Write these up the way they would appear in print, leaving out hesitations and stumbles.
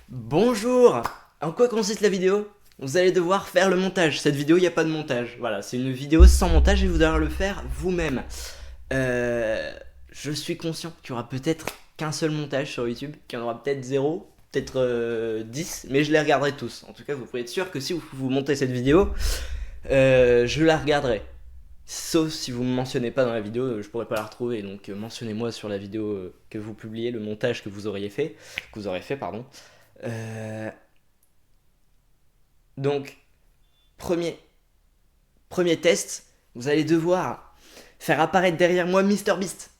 Bonjour. En quoi consiste la vidéo? Vous allez devoir faire le montage. Cette vidéo, il n'y a pas de montage. Voilà, c'est une vidéo sans montage et vous devrez le faire vous-même. Euh, je suis conscient qu'il y aura peut-être qu'un seul montage sur YouTube, qu'il y en aura peut-être zéro, peut-être 10, mais je les regarderai tous. En tout cas, vous pouvez être sûr que si vous montez cette vidéo, je la regarderai. Sauf si vous ne me mentionnez pas dans la vidéo, je pourrais pas la retrouver. Donc mentionnez-moi sur la vidéo que vous publiez, le montage que vous auriez fait, que vous aurez fait, pardon. Euh, donc premier, premier test, vous allez devoir faire apparaître derrière moi MrBeast.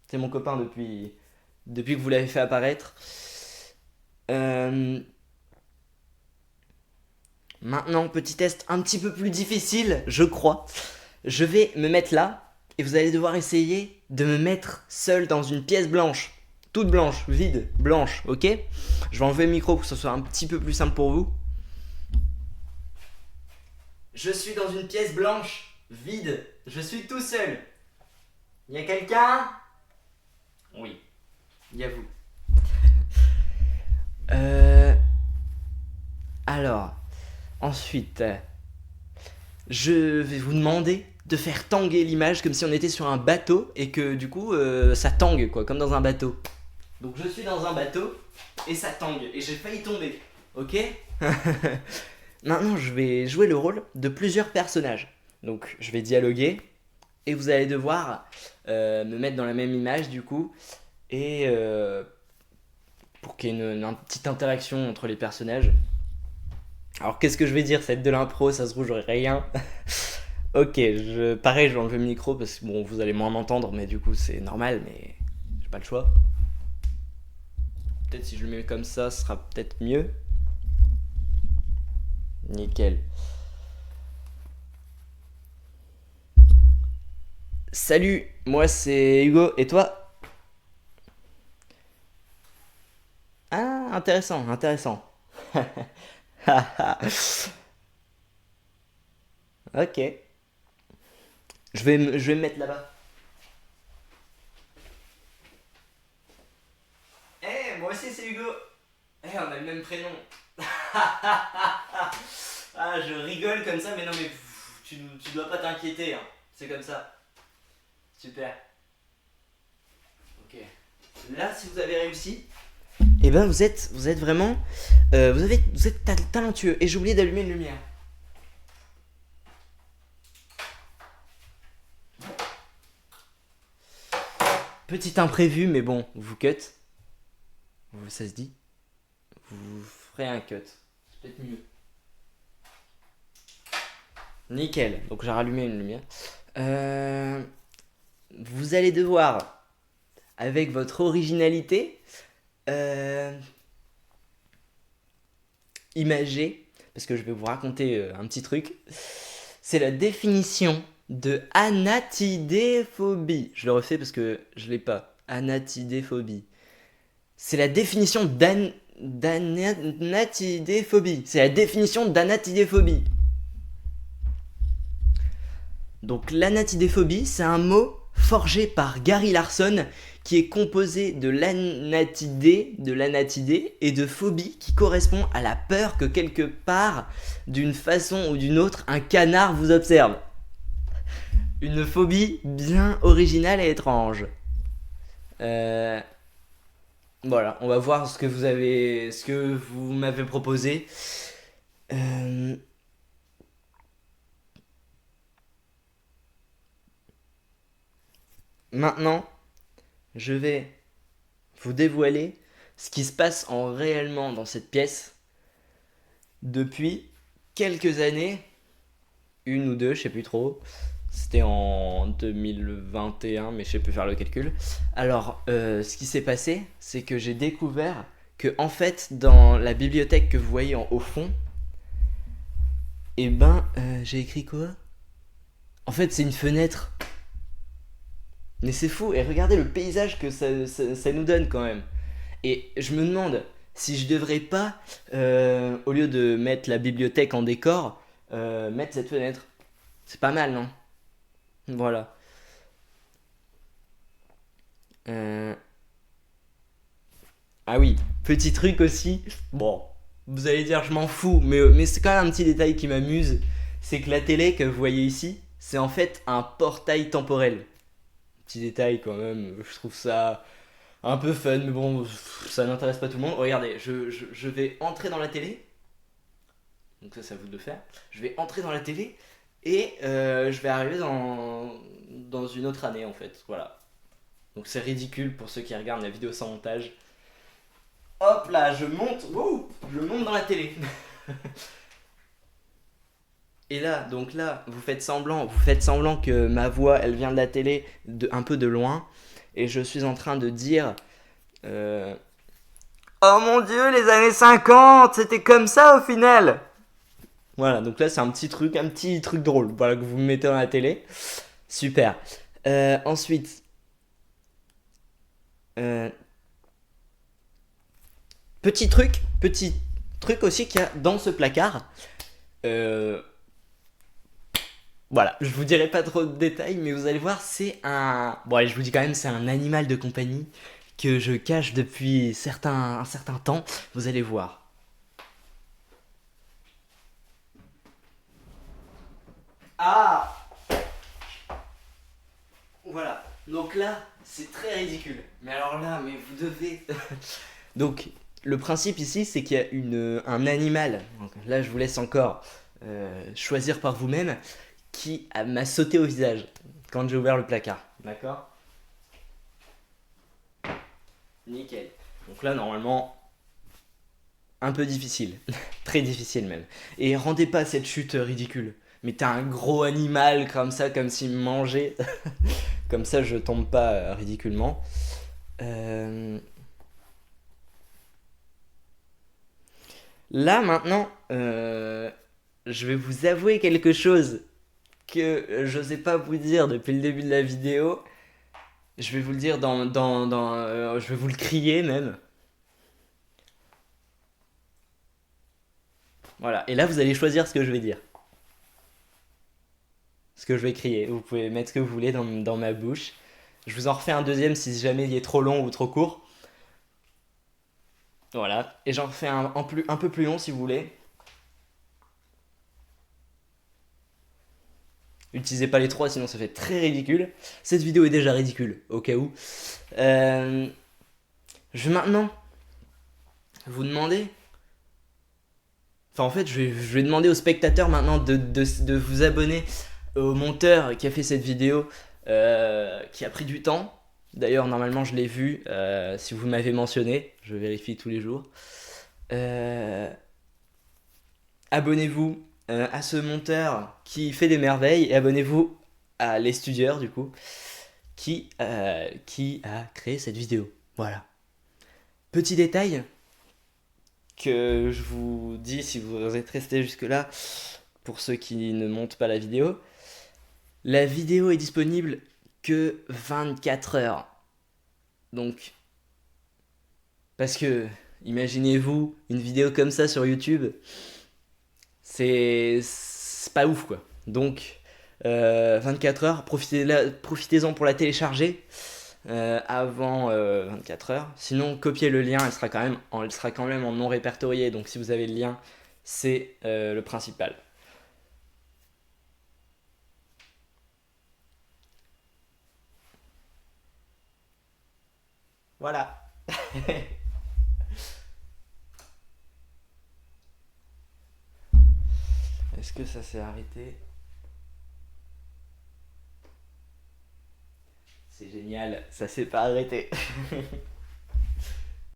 C'est mon copain depuis que vous l'avez fait apparaître. Euh, Maintenant, petit test un petit peu plus difficile, je crois. Je vais me mettre là et vous allez devoir essayer de me mettre seul dans une pièce blanche. Toute blanche, vide, blanche, ok? Je vais enlever le micro pour que ce soit un petit peu plus simple pour vous. Je suis dans une pièce blanche, vide. Je suis tout seul. Il y a quelqu'un? Oui, il y a vous. Euh, alors, ensuite, je vais vous demander de faire tanguer l'image comme si on était sur un bateau et que du coup ça tangue quoi, comme dans un bateau. Donc je suis dans un bateau et ça tangue et j'ai failli tomber. Ok? Maintenant je vais jouer le rôle de plusieurs personnages. Donc je vais dialoguer et vous allez devoir me mettre dans la même image du coup et pour qu'il y ait une petite interaction entre les personnages. Alors qu'est-ce que je vais dire? Ça va être de l'impro, ça se trouve j'aurai rien. Ok, pareil, je vais enlever le micro parce que bon, vous allez moins m'entendre, mais du coup c'est normal, mais j'ai pas le choix. Peut-être si je le mets comme ça, ce sera peut-être mieux. Nickel. Salut, moi c'est Hugo, et toi? Ah, intéressant, intéressant. Ok, je vais me mettre là-bas. Eh, moi aussi c'est Hugo. Eh, on a le même prénom. Ah, je rigole comme ça, mais non, mais tu dois pas t'inquiéter, hein. C'est comme ça. Super. Ok. Là, si vous avez réussi, eh ben vous êtes vraiment, vous êtes talentueux. Et j'ai oublié d'allumer une lumière. Petit imprévu, mais bon, vous cut. Ça se dit. Vous ferez un cut. C'est peut-être mieux. Nickel. Donc j'ai rallumé une lumière. Euh, Vous allez devoir, avec votre originalité, euh, imager, parce que je vais vous raconter un petit truc. C'est la définition de anatidéphobie. Je le refais parce que je l'ai pas. Anatidéphobie. C'est la définition d'anatidéphobie. C'est la définition d'anatidéphobie. Donc l'anatidéphobie, c'est un mot forgé par Gary Larson qui est composé de l'anatidée et de phobie qui correspond à la peur que quelque part, d'une façon ou d'une autre, un canard vous observe. Une phobie bien originale et étrange. Euh, voilà, on va voir ce que vous m'avez proposé. Euh, Maintenant, je vais vous dévoiler ce qui se passe en réellement dans cette pièce depuis quelques années, une ou deux, je sais plus trop. C'était en 2021, mais je sais plus faire le calcul. Alors, ce qui s'est passé, c'est que j'ai découvert que, en fait, dans la bibliothèque que vous voyez au fond, j'ai écrit quoi? En fait, c'est une fenêtre. Mais c'est fou, et regardez le paysage que ça nous donne quand même. Et je me demande si je devrais pas, au lieu de mettre la bibliothèque en décor, mettre cette fenêtre. C'est pas mal, non? Voilà. Euh, Ah oui, petit truc aussi. Bon, vous allez dire je m'en fous, mais c'est quand même un petit détail qui m'amuse. C'est que la télé que vous voyez ici, c'est en fait un portail temporel. Petit détail quand même, je trouve ça un peu fun, mais bon, ça n'intéresse pas tout le monde. Regardez, je vais entrer dans la télé. Donc ça, c'est à vous de le faire. Je vais entrer dans la télé et je vais arriver dans une autre année en fait. Voilà. Donc c'est ridicule pour ceux qui regardent la vidéo sans montage. Hop là, je monte, wouh, je monte dans la télé. Et là, donc là, vous faites semblant que ma voix, elle vient de la télé, un peu de loin, et je suis en train de dire, euh, oh mon Dieu, les années 50, c'était comme ça au final. Voilà, donc là c'est un petit truc drôle, voilà que vous me mettez dans la télé, super. Ensuite, euh, petit truc aussi qu'il y a dans ce placard. Euh, Voilà, je vous dirai pas trop de détails, mais vous allez voir, c'est un. Bon, allez, je vous dis quand même, c'est un animal de compagnie que je cache depuis un certain temps. Vous allez voir. Ah, voilà. Donc là, c'est très ridicule. Mais alors là, mais vous devez. Donc, le principe ici, c'est qu'il y a un animal. Donc, là, je vous laisse encore choisir par vous-même m'a sauté au visage quand j'ai ouvert le placard. D'accord. Nickel. Donc là, normalement, un peu difficile. Très difficile même. Et rendez pas cette chute ridicule. Mais t'as un gros animal comme ça, comme s'il me mangeait. Comme ça, je tombe pas ridiculement. Euh, Là, maintenant, je vais vous avouer quelque chose que je n'osais pas vous dire depuis le début de la vidéo. Je vais vous le dire je vais vous le crier même. Voilà. Et là, vous allez choisir ce que je vais dire. Ce que je vais crier. Vous pouvez mettre ce que vous voulez dans ma bouche. Je vous en refais un deuxième si jamais il est trop long ou trop court. Voilà. Et j'en refais un peu plus long si vous voulez. Utilisez pas les trois sinon ça fait très ridicule. Cette vidéo est déjà ridicule, au cas où. Euh, je vais maintenant vous demander. Enfin, en fait, je vais demander aux spectateurs maintenant de vous abonner au monteur qui a fait cette vidéo, qui a pris du temps. D'ailleurs, normalement, je l'ai vu. Si vous m'avez mentionné, je vérifie tous les jours. Euh, Abonnez-vous à ce monteur qui fait des merveilles et abonnez-vous à les studieurs, du coup, qui a créé cette vidéo. Voilà. Petit détail que je vous dis si vous êtes resté jusque-là, pour ceux qui ne montent pas la vidéo. La vidéo est disponible que 24 heures. Donc, parce que, imaginez-vous, une vidéo comme ça sur YouTube, c'est pas ouf quoi. Donc, 24 heures, profitez-en pour la télécharger avant 24 heures. Sinon, copiez le lien, elle sera quand même en non répertorié. Donc, si vous avez le lien, c'est le principal. Voilà. Est-ce que ça s'est arrêté? C'est génial, ça s'est pas arrêté.